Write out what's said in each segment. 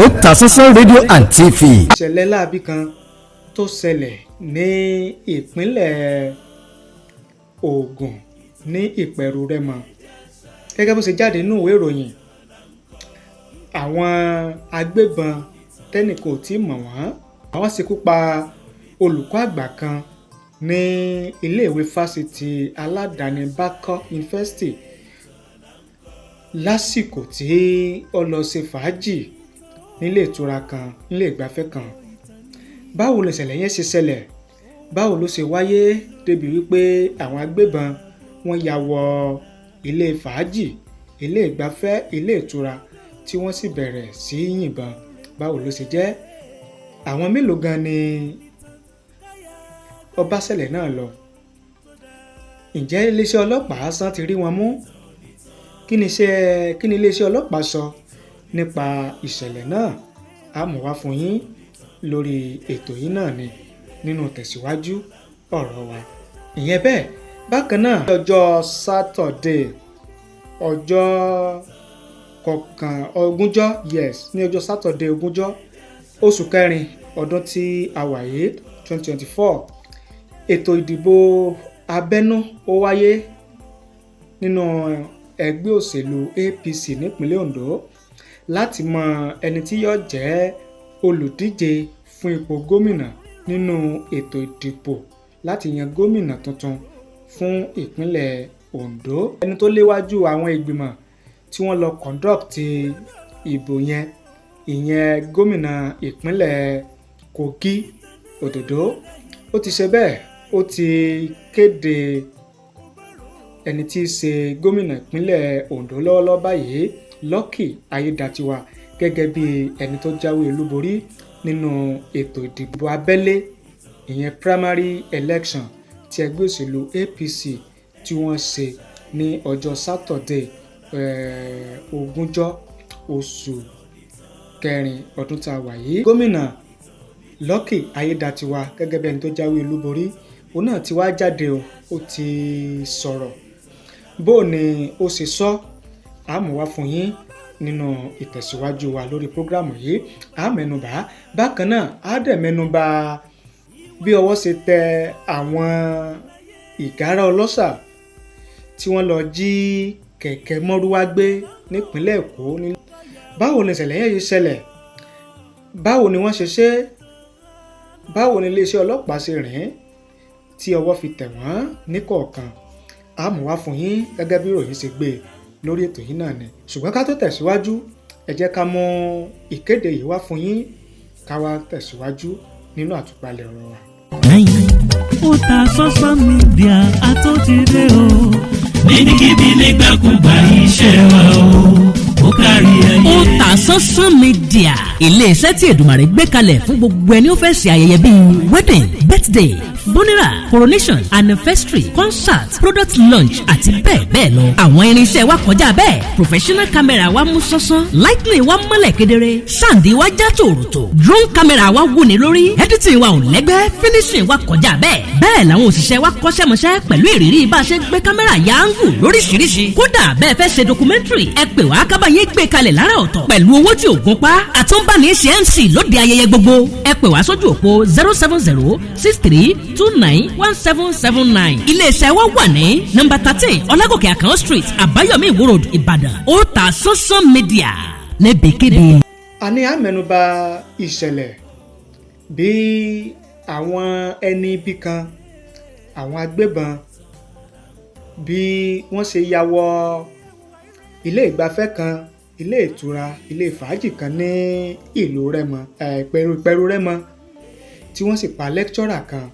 Otasansan rédíò and TV. ìṣẹ̀lẹ̀ láabi kan tó ṣẹlẹ̀ ní ìpínlẹ̀ Ògùn ní Iperu Remo gẹ́gẹ́ bó ṣe jáde nínú ìwé ìròyìn. Àwọn agbébọn tẹ́nìkan ò tí ì mọ̀ wọ́n àwọn ṣekú pa olùkọ́ àgbà kan ní iléèwé fásitì aládàáni Backcock University lásìkò tí ó lọ ṣe fàájì nílé ìtura kan nílé ìgbafẹ́ kan. Báwo ló ṣẹlẹ̀ yẹn ṣe ṣẹlẹ̀? Báwo ló ṣe wáyé débi wípé àwọn agbébọn wọ́n ya wọ ilé fàájì, ilé ìgbafẹ́, ilé ìtura tí wọ́n sì bẹ̀rẹ̀ sí yìnbọn? Báwo ló ṣe jẹ́? Àwọn mélòó gan ni ó bá ṣẹlẹ̀ náà lọ? Ǹjẹ́ iléeṣẹ́ ọlọ́pàá sán ti rí wọn mú? Kí ni iléeṣẹ́ ọlọ́pàá sọ nípa ìṣẹ̀lẹ̀ náà? A mú wá fún yín lórí ètò yìí náà ni nínú tẹ̀síwájú ọ̀rọ̀ wa. Ìyẹn bẹ́ẹ̀ bákan náà ọjọ́ Saturday ọjọ́ ogúnjọ́ ní ọjọ́ Saturday ogúnjọ́ oṣù kẹrin ọdún tí a wà yìí 2024 ètò ìdìbò abẹ́nú ó wáyé nínú ẹgbẹ́ òṣèlú APC nípínlẹ̀ Ondo láti mọ ẹni tí yóò jẹ́ olùdíje fún ipò gómìnà nínú ètò ìdìbò láti yan gómìnà tuntun fún ìpínlẹ̀ Ondo. Ẹni tó léwájú àwọn ìgbìmọ̀ tí wọ́n lọ conduct ìbò yẹn ìyẹn gómìnà ìpínlẹ̀ Kogi Ododo ó ti ṣe bẹ́ẹ̀ ó ti kéde ẹni tí í ṣe gómìnà ìpínlẹ̀ Ondo lọ́wọ́lọ́wọ́ báyìí Ayedatiwa gẹ́gẹ́ bí ẹni tó jáwé olúborí nínú ètò ìdìbò abẹ́lé ìyẹn primary election ti ẹgbẹ́ òṣèlú APC tí wọ́n ṣe ní ọjọ́ Saturday ogúnjọ́ oṣù kẹrin ọdún tá a wà yìí. Gómìnà Ayedatiwa gẹ́gẹ́ bí ẹni tó jáwé olúborí òun náà ti wá jáde ó ti sọ̀rọ̀ bó ni ó ṣe sọ àmọ́ wá fún yín nínú ìtẹ̀síwájú wa lórí prógrámù yìí. A mẹ́nubà bákan náà á dẹ̀ mẹ́nubà bí ọwọ́ ṣe tẹ àwọn ìgárá ọlọ́ṣà tí wọ́n lọ jí kẹ̀kẹ́ mọ́rúwá gbé nípínlẹ̀ Èkó. Báwo ni ìṣẹ̀lẹ̀ yẹn ṣe ṣẹlẹ̀? Báwo ni wọ́n ṣe ṣe? Báwo ni iléeṣẹ́ ọlọ́pàá ṣe rìn tí ọwọ́ fi tẹ̀ wọ́n níkọ̀ọ̀kan? A mú wá fún yín gẹ́gẹ́ bí ìròyìn ṣe gbé lórí ètò yìí náà ni. Ṣùgbọ́n ká tó tẹ̀síwájú ẹ jẹ́ ká mú ìkéde yìí wá fún yín ká wá tẹ̀síwájú nínú àtúpalẹ̀ ọ̀rọ̀ wa. Otasansan media àtúntìdé o níbikíbi nígbàkúgbà iṣẹ́ wa ó kárí ayé. Otasansan media ilé-iṣẹ́ tí Èdùmàrè gbé kalẹ̀ fún gbogbo ẹni ó fẹ́ ṣe ayẹyẹ bíi wedding, birthday, funeral, coronation, anniversary, concert, product launch àti bẹ́ẹ̀ bẹ́ẹ̀ lọ. Àwọn irinṣẹ́ wa kọjá bẹ́ẹ̀, professional camera wa mú sánsan, lightning wa mọ́lẹ̀ kedere, sound wa já tòròtò, drone camera wa wúni lórí, editing wa ò lẹ́gbẹ́, finishing wa kọjá bẹ́ẹ̀. Bẹ́ẹ̀ làwọn òṣìṣẹ́ wa kọ́ṣẹ́mọṣẹ́ pẹ̀lú ìrírí bá a ṣe gbé kámẹ́rà ya áńgù lóríṣiríṣi. Kódà bẹ́ẹ̀ fẹ́ ṣe documentary ẹ pè wá kábàáyé gbé kalẹ̀ lára ọ̀tọ̀ pẹ̀lú owó tí ò gún pa. Àtúnbáni ṣe MC lóde ayẹyẹ gbogbo. Ẹ pè wá sójú òpó 07063291779. Iléeṣẹ́ wa wà ní nọ́mbà 13 Ọlágòkè Àkànó Street, Àbáyọ̀mí Ìwó Road, Ìbàdàn. Otasansan media níbikíbi. A ní àmẹ́nubà ìṣẹ̀lẹ̀ bí àwọn ẹni ibi kan àwọn agbébọn bí wọ́n ṣe ya wọ ilé ìgbafẹ́ kan, ilé ìtura, ilé fàájì kan ní ìlú Remo, Iperu Remo tí wọ́n sì pa lẹ́kítọ́rà kan.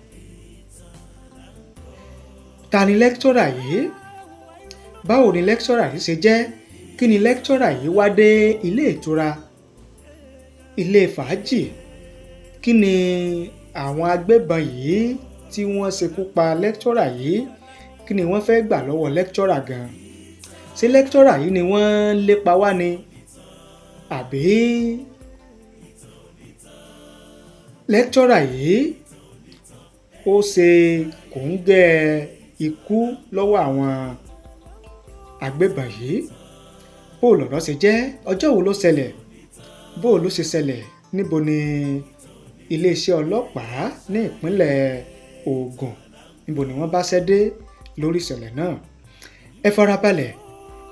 Ta ni lẹ́kítọ́rà yìí? Báwo ni lẹ́kítọ́rà yìí ṣe jẹ́? Kí ni lẹ́kítọ́rà yìí wá dé ilé ìtura, ilé fàájì? Kí ni àwọn agbébọn yìí tí wọ́n ṣekú pa lẹ́kítọ́rà yìí kí ni wọ́n fẹ́ gbà lọ́wọ́ lẹ́kítọ́rà gan? Ṣé lẹ́kítọ́rà yìí ni wọ́n ń lépa wá ni? Àbí lẹ́kítọ́rà yìí ó ṣe kòńgẹ́ ikú lọ́wọ́ àwọn agbébọn yìí? Bó lọ̀rọ̀ ṣe jẹ́? Ọjọ́ wo ló ṣẹlẹ̀? bó ló ṣe ṣẹlẹ̀, níbo ni iléeṣẹ́ ọlọ́pàá ní ìpínlẹ̀ Ògùn níbo ni wọ́n bá ṣẹ́ dé lórí ìṣẹ̀lẹ̀ náà. Ẹ farabalẹ̀,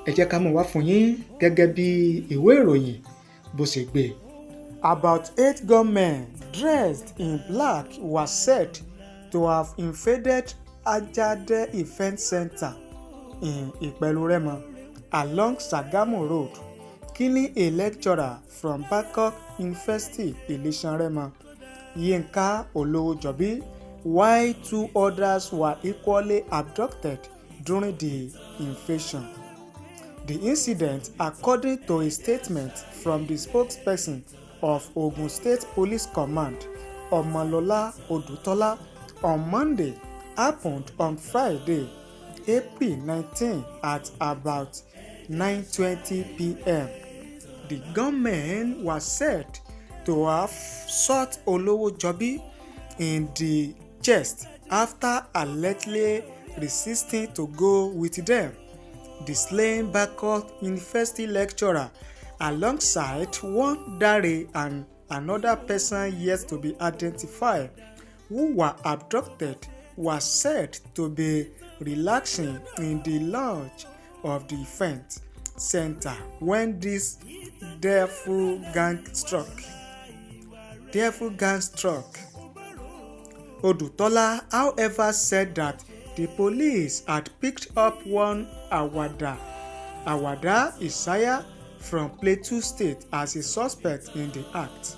ẹ jẹ́ ká mú wá fún yín gẹ́gẹ́ bí ìwé ìròyìn bó ṣe gbé. About 8 gunmen dressed in black were said to have invaded Ayedatiwa Event Center in Iperu Remo along Sagamu Road, killing a lecturer from Backcock University, Ilishan Remo, Yinka Olowojobi, while 2 others were equally abducted during the invasion. The incident, according to a statement from the spokesperson of Ogun State Police Command, Omolola Odutola, on Monday, happened on Friday, April 19 at about 9:20 p.m. The gunmen were said to have shot Olowojobi in the chest after allegedly resisting to go with them. The slain Backcock University lecturer, alongside one Dare and another person yet to be identified, who were abducted, was said to be relaxing in the lounge of the event center when this devil gang struck. Odutola, however, said that the police had picked up one Awada Isaiah from Plateau State as a suspect in the act.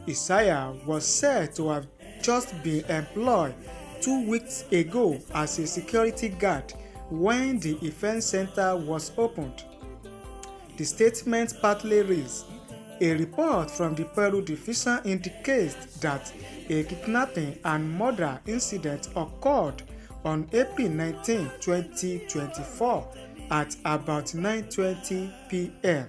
Isaiah was said to have just been employed 2 weeks ago as a security guard when the event center was opened. The statement partly reads, a report from the Iperu division indicates that a kidnapping and murder incident occurred on April 19, 2024 at about 9:20 p.m.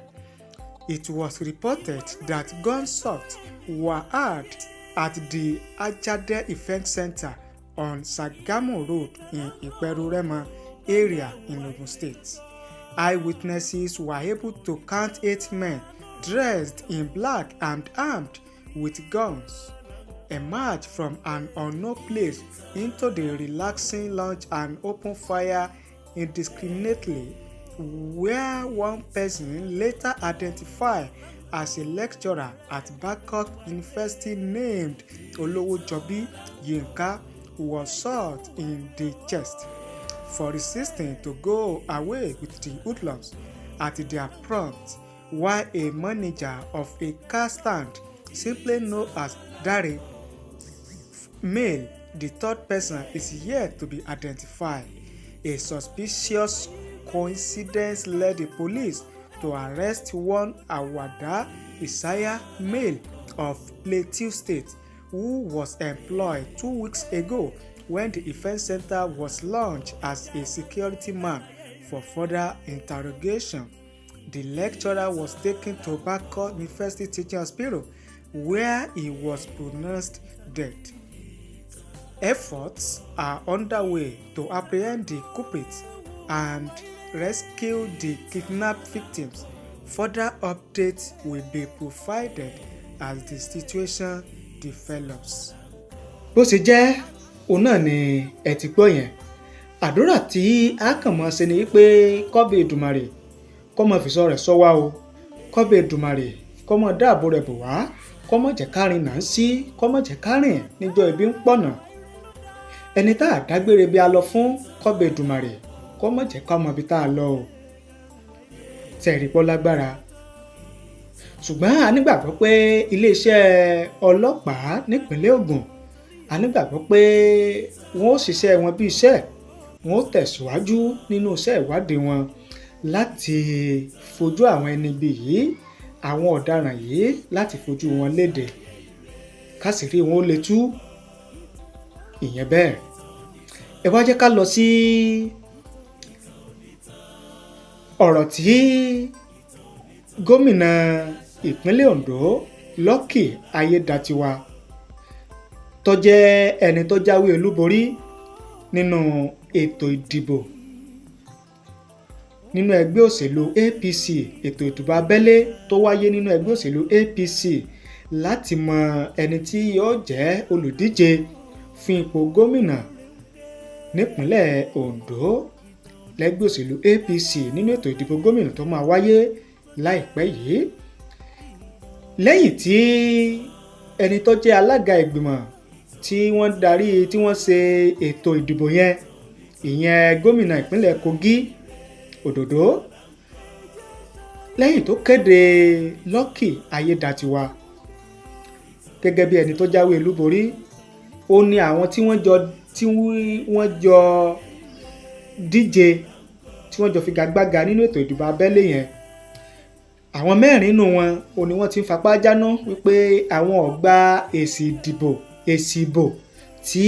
It was reported that gunshots were heard at the Ayedatiwa Event Center on Sagamu Road in Iperu Remo area in Ogun State. Eyewitnesses were able to count 8 men dressed in black and armed with guns emerge from an unknown place into the relaxing lounge and open fire indiscriminately, where one person, later identified as a lecturer at Backcock University named Olowojobi Yinka, was shot in the chest for resisting to go away with the hoodlums at their prompt, while a manager of a car stand, simply known as Dare, male, the third person, is yet to be identified. A suspicious coincidence led the police to arrest one Awada Isaiah, male of Plateau State, who was employed 2 weeks ago when the event center was launched as a security man for further interrogation. The lecturer was taken to Backcock University Teaching Hospital, where he was pronounced dead. Efforts are underway to apprehend the culprits and rescue the kidnapped victims. Further updates will be provided as the situation develops. Bó ṣe jẹ́ òun náà ni ẹ ti gbọ́ yẹn. Àdúrà tí a kàn mọ́ ṣe ni pé kọ́bẹ̀ Èdùmàrè kó má fi sọ rẹ̀ sọ wá o, kọ́bẹ̀ Èdùmàrè kó má dáàbò rẹ̀ bò wá, kó má jẹ́ ká rìn náà sí, kó má jẹ́ ká rìn níjọ́ ibi ń pọ̀nà. Ẹni tá a dágbére bí a lọ fún, kọ́bẹ̀ Èdùmàrè kó má jẹ́ ká mọ ibi tá a lọ o. Tẹ̀rí pọ́ lágbára. Ṣùgbọ́n a nígbàgbọ́ pé iléeṣẹ́ ọlọ́pàá nípínlẹ̀ Ògùn, a nígbàgbọ́ pé wọ́n ó ṣiṣẹ́ wọn bí iṣẹ́, wọ́n ó tẹ̀síwájú nínú iṣẹ́ ìwádìí wọn láti fojú àwọn ẹni ibi yìí, àwọn ọ̀daràn yìí, láti fojú wọn léde kásìrí wọn ó lè tú. Ìyẹn bẹ́ẹ̀. Ẹ wá jẹ́ ká lọ sí ọ̀rọ̀ tí gómìnà ìpínlẹ̀ Ondo Lucky Ayedatiwa tó jẹ́ ẹni tó jáwé olúborí nínú ètò ìdìbò nínú ẹgbẹ́ òṣèlú APC, ètò ìdìbò abẹ́lé tó wáyé nínú ẹgbẹ́ òṣèlú APC láti mọ ẹni tí yóò jẹ́ olùdíje fún ipò gómìnà nípínlẹ̀ Ondo lẹ́gbẹ́ òṣèlú APC nínú ètò ìdìbò gómìnà tó máa wáyé láìpẹ́ yìí. Lẹ́yìn tí ẹni tó jẹ́ alága ìgbìmọ̀ tí wọ́n darí tí wọ́n ṣe ètò ìdìbò yẹn, ìyẹn gómìnà ìpínlẹ̀ Kogi Ododo, lẹ́yìn tó kéde Lucky Ayedatiwa gẹ́gẹ́ bí ẹni tó jáwé olúborí, ó ní àwọn tí wọ́n jọ díje tí wọ́n jọ figagbága nínú ètò ìdìbò abẹ́lé yẹn, àwọn mẹ́rin nínú wọn ò ní wọ́n ti ń fapá jáná wípé àwọn ò gba èsì ìbò tí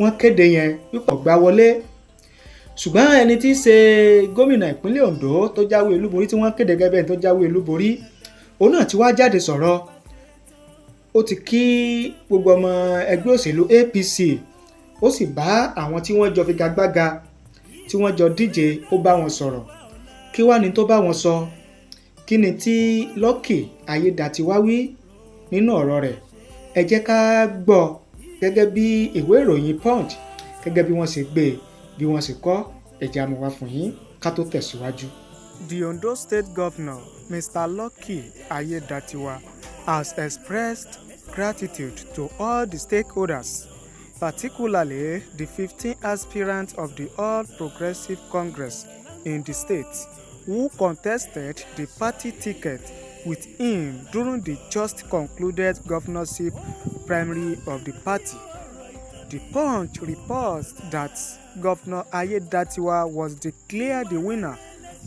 wọ́n kéde yẹn wípé ọ̀gbá wọlé. Ṣùgbọ́n ẹni tí í ṣe gómìnà ìpínlẹ̀ Ondo tó jáwé olúborí tí wọ́n kéde gẹ́gẹ́ bí ẹni tó jáwé olúborí, òun náà ti wá jáde sọ̀rọ̀. Ó ti kí gbogbo ọmọ ẹgbẹ́ òṣèlú APC, ó sì bá àwọn tí wọ́n jọ figagbága tí wọ́n jọ díje, ó bá wọn sọ̀rọ̀. Kí wá ni tó bá wọn sọ? Kí ni tí Lucky Ayedatiwa wí nínú ọ̀rọ̀ rẹ̀? Ẹ jẹ́ ká gbọ́ gẹ́gẹ́ bí ìwé ìròyìn Punch gẹ́gẹ́ bí wọ́n ṣe gbé bí wọ́n ṣe kọ, ẹ jẹ́ á mú wá fún yín ká tó tẹ̀síwájú. The Ondo State Governor, Mr. Lucky Ayedatiwa, has expressed gratitude to all the stakeholders, particularly the 15 aspirants of the All Progressive Congress in the state, who contested the party ticket with him during the just concluded governorship primary of the party. The Punch reports that Governor Ayedatiwa was declared the winner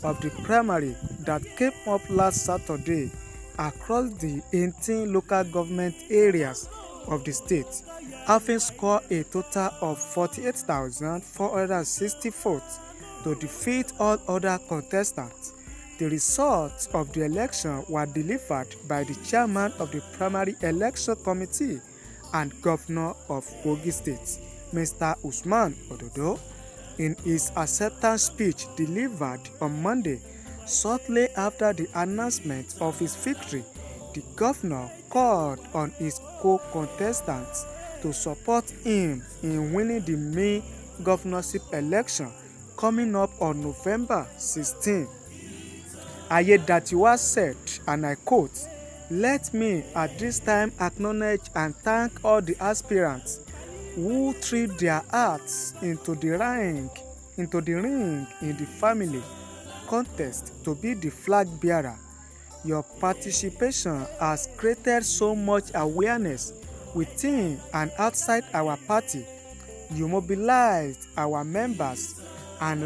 of the primary that came up last Saturday across the 18 local government areas of the state, having scored a total of 48,460 votes to defeat all other contestants. The results of the election were delivered by the chairman of the primary election committee and governor of Kogi State, Mr. Usman Ododo. In his acceptance speech delivered on Monday, shortly after the announcement of his victory, the governor called on his co-contestants to support him in winning the May governorship election coming up on November 16. Ayedatiwa said, and I quote, "Let me at this time acknowledge and thank all the aspirants who threw their hearts into the ring in the family contest to be the flag bearer. Your participation has created so much awareness within and outside our party. You mobilized our members and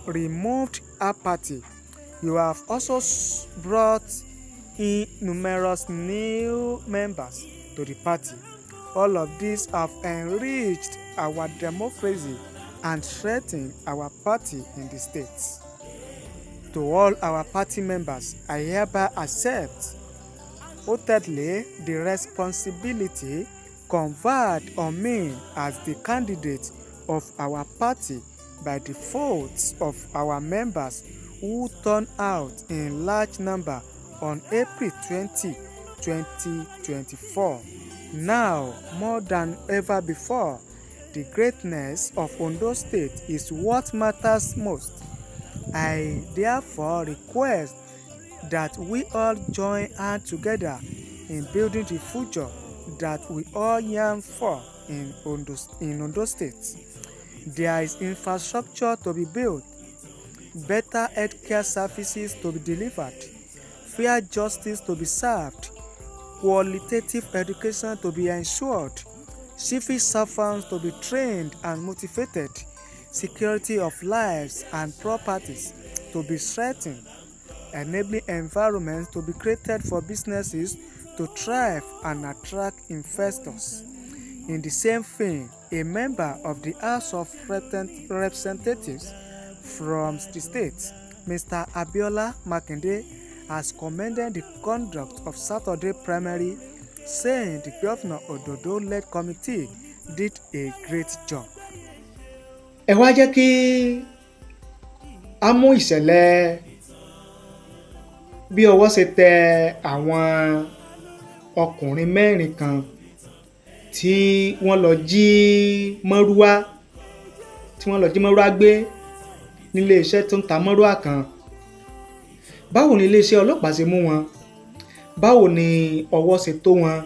removed apathy. You have also brought in numerous new members to the party. All of these have enriched our democracy and strengthened our party in the states. To all our party members, I hereby accept wholeheartedly the responsibility conferred on me as the candidate of our party by the votes of our members who turned out in large number on April 20, 2024. Now, more than ever before, the greatness of Ondo State is what matters most. I therefore request that we all join hands together in building the future that we all yearn for in Ondo State. There is infrastructure to be built, better healthcare services to be delivered, fair justice to be served, qualitative education to be ensured, civil servants to be trained and motivated, security of lives and properties to be strengthened, enabling environments to be created for businesses to thrive and attract investors. In the same vein, a member of the House of Representatives from the state, Mr. Abiola Makinde, has commended the conduct of Saturday primary, saying the Governor Ododo-led committee did a great job. Ẹ wá jẹ́ kí á mú ìṣẹ̀lẹ̀ bí ọwọ́ ṣe tẹ àwọn ọkùnrin 4 kan tí wọ́n lọ jí mọ́rúwá gbé nílé iṣẹ́ tó ń ta mọ́rúwá kan. Báwo ni iléeṣẹ́ ọlọ́pàá ṣe mú wọn? Báwo ni ọwọ́ ṣe tó wọn?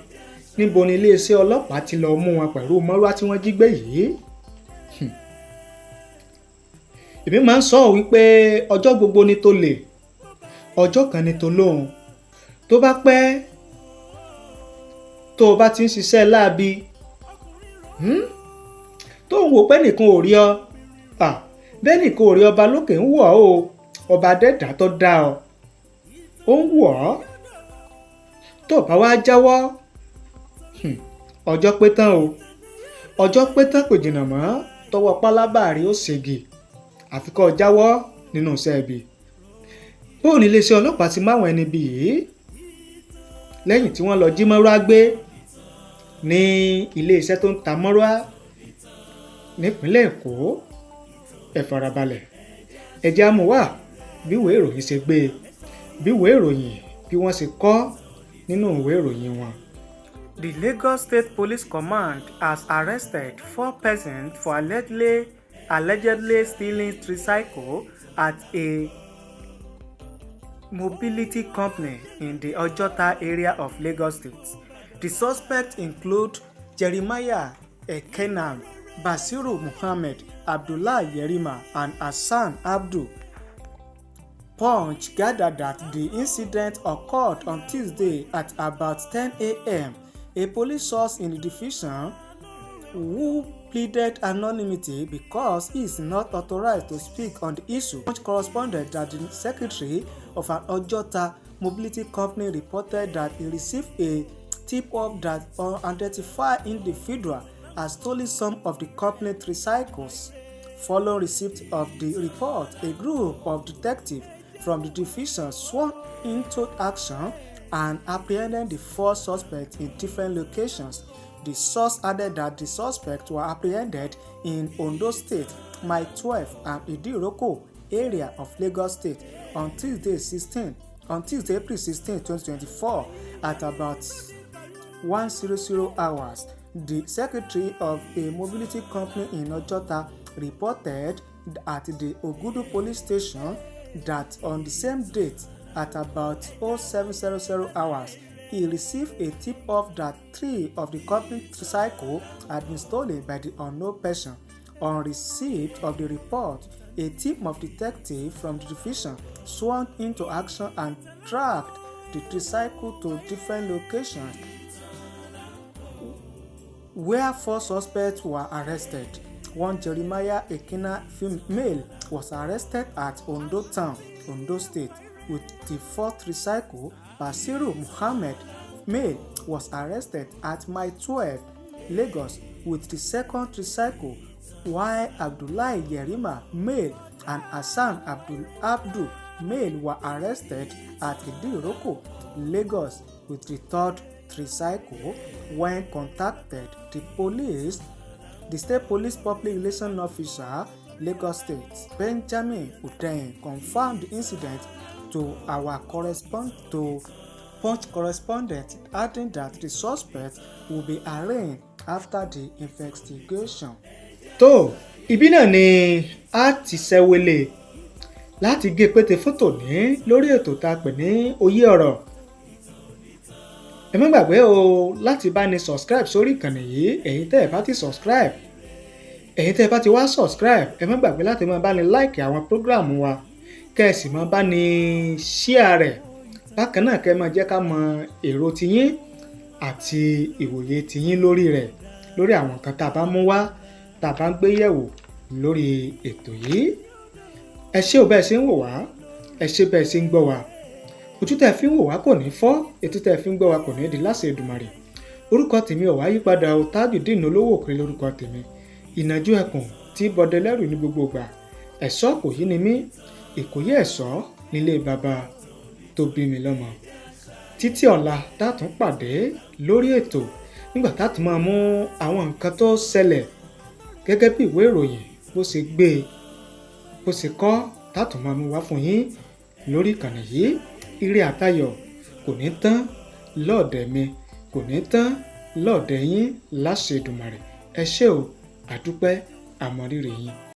Níbo ni iléeṣẹ́ ọlọ́pàá ti lọ mú wọn pẹ̀lú mọ́rúwá tí wọ́n jí gbé yìí? Èmi máa ń sọ wípé ọjọ́ gbogbo ni tolè, ọjọ́ kan ni tolóhun. Tó bá pẹ́ tó o bá ti ń ṣiṣẹ́ láabi tó ń wò pé nìkan ò rí ọ, bẹ́ẹ̀ nìkan ò rí ọba lókè ń wọ̀ ọ́, ọba dẹ́dà tó dá ọ ó ń wọ̀ ọ́. Tó bá wá jáwọ́ ọjọ́ pé tán o, ọjọ́ pé tán kò jìnnà mọ́ tọwọ́ pálábà rí ó ṣègì, àfi kó jáwọ́ nínú iṣẹ́ ibi. Bóò ní iléeṣẹ́ ọlọ́pàá ti máwọn ẹni bí yìí lẹ́yìn tí wọ́n lọ jí mọ́rúwá gbé ní iléeṣẹ́ tó ń ta mọ́rúwá nípínlẹ̀ Èkó. Ẹ farabalẹ̀, ẹ jẹ́ á mú wá bí ìwé ìròyìn ṣe gbé, bí ìwé ìròyìn bí wọ́n ṣe kọ nínú ìwé ìròyìn wọn. The Lagos State Police Command has arrested 4 persons for allegedly stealing tricycle at a mobility company in the Ojota area of Lagos State. The suspects include Jeremiah Ekenam, Basiru Muhammad, Abdullah Yerima, and Hassan Abdul. Punch gathered that the incident occurred on Tuesday at about 10 a.m. A police source in the division, who pleaded anonymity because he is not authorized to speak on the issue, Punch corresponded that the secretary of an Ojota mobility company reported that he received a tip-off that an unidentified individual has stolen some of the company tricycles. Following receipt of the report, a group of detectives from the division sworn into action and apprehended the 4 suspects in different locations. The source added that the suspects were apprehended in Ondo State, Mile 12, and Idiroko area of Lagos State on Tuesday, April 16, 2024, at about 1:00 hours. The secretary of a mobility company in Ojota reported at the Ogudu police station that on the same date, at about 07:00 hours, he received a tip-off that 3 of the company tricycles had been stolen by the unknown person. On receipt of the report, a team of detectives from the division swung into action and tracked the tricycle to different locations where 4 suspects were arrested. One Jeremiah Ekena male was arrested at Ondo Town, Ondo State, with the 4th tricycle. Basiru Muhammad male was arrested at Mile 12, Lagos, with the 2nd tricycle, while Abdullah Yerima male and Hassan Abdul male were arrested at Idiroko, Lagos, with the 3rd tricycle. When contacted, the State Police Public Relations Officer, Lagos State, Benjamin Udein, confirmed the incident to our Punch correspondent, adding that the suspect will be arraigned after the investigation. Tó ibi náà ni a ti ṣẹ́wélé láti gé pété fótò ní lórí ètò tá a pè ní oyè ọ̀rọ̀. Ẹ má gbàgbé o láti bá ní subscribe sórí ìkànnì yìí, èyí tẹ́ ẹ bá ti subscribe. Èyí tẹ́ ẹ bá ti wá subscribe, ẹ má gbàgbé láti máa bá ní like àwọn program wa, kẹ́ ẹ sì máa bá ní share rẹ̀. Bákan náà kẹ́ ẹ máa jẹ́ ká mọ èrò tiyín àti ìwòye tiyín lórí rẹ̀, lórí àwọn nǹkan tá a bá mú wá, tá a bá ń gbé yẹ̀wò lórí ètò yìí. Ẹ ṣé o bẹ́ẹ̀ ṣe ń wò wá, ẹ ṣé bẹ́ẹ̀ ṣe ń gbọ́ wá. Ojú tẹ́ fi ń wò wá kò ní fọ́, etí tẹ́ fi ń gbọ́ wá kò ní di láṣẹ Èdùmàrè. Orúkọ tèmi ò wá yípadà o, Tajudeen olówó òkè lórúkọ tèmi. Ìnàjú ẹkùn tí bọdẹ lẹ́rù ní gbogbo ìgbà. Ẹ̀ṣọ́ kò yí ni mí, Ìkòyí ẹ̀ṣọ́ nílé bàbá tó bí mi lọ́mọ. Títí ọ̀la tátún pàdé lórí ètò nígbà tátún máa mú àwọn nǹkan tó ṣẹlẹ̀ gẹ́gẹ́ bí ìwé ìròyìn bó ṣe gbé, bó ṣe kọ tátùn máa mú wá fún yín lórí ìkànnì yìí. Ire àtayọ̀ kò ní tán lọ́ọ̀dẹ̀ mi, kò ní tán lọ́ọ̀dẹ̀ yín láṣẹ Èdùmàrè. Ẹ ṣé o, àdúpẹ́, àmọ̀rírì yín.